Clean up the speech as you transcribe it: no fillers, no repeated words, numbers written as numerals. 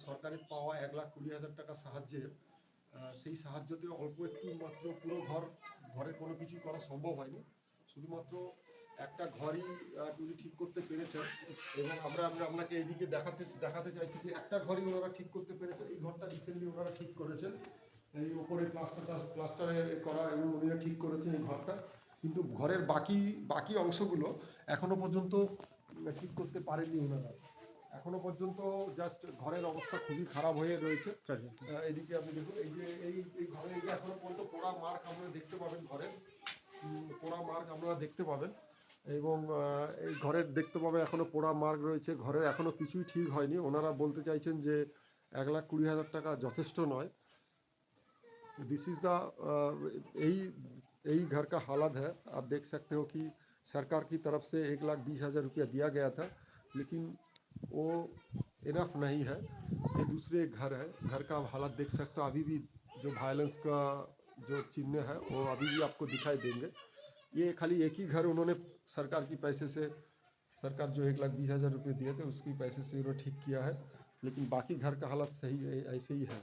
সরকারের পাওয়া 1,20,000 টাকা সাহায্যের সেই সাহায্যতে অল্প একটু মাত্র পুরো ঘরের কোনো কিছু করা সম্ভব হয়নি, শুধুমাত্র একটা ঘরই উনি ঠিক করতে পেরেছেন। এবং আমরা আপনাকে এইদিকে দেখাতে চাইছি যে একটা ঘরই ওনারা ঠিক করতে পেরেছেন। এই ঘরটা রিসেন্টলি ওনারা ঠিক করেছেন, এই উপরে প্লাস্টারের করা, এবং উনিরা ঠিক করেছেন এই ঘরটা। কিন্তু ঘরের বাকি অংশগুলো এখনো পর্যন্ত ঠিক করতে পারেননি ওনারা। এখনো পর্যন্ত জাস্ট ঘরের অবস্থা খুবই খারাপ হয়ে রয়েছে। এদিকে আপনি দেখুন, এই ঘরে এখনো পর্যন্ত পোড়া মার্ক আপনারা দেখতে পাবেন, ঘরের পোড়া মার্ক আপনারা দেখতে পাবেন। এবং এই ঘরের দেখতে পাবেন এখনো পোড়া মার্ক রয়েছে, ঘরের এখনো কিছুই ঠিক হয়নি। ওনারা বলতে চাইছেন যে 1,20,000 টাকা যথেষ্ট নয়। दिस इज द यही घर का हालत है। आप देख सकते हो कि सरकार की तरफ से 1,20,000 रुपया दिया गया था, लेकिन वो इनफ नहीं है। ये दूसरे घर है, घर का हालत देख सकते हो। अभी भी जो वायलेंस का जो चिन्ह है वो अभी भी आपको दिखाई देंगे। ये खाली एक ही घर उन्होंने सरकार की पैसे से, सरकार जो 1,20,000 रुपये दिए थे उसकी पैसे से उन्होंने ठीक किया है, लेकिन बाकी घर का हालत सही ऐसे ही है।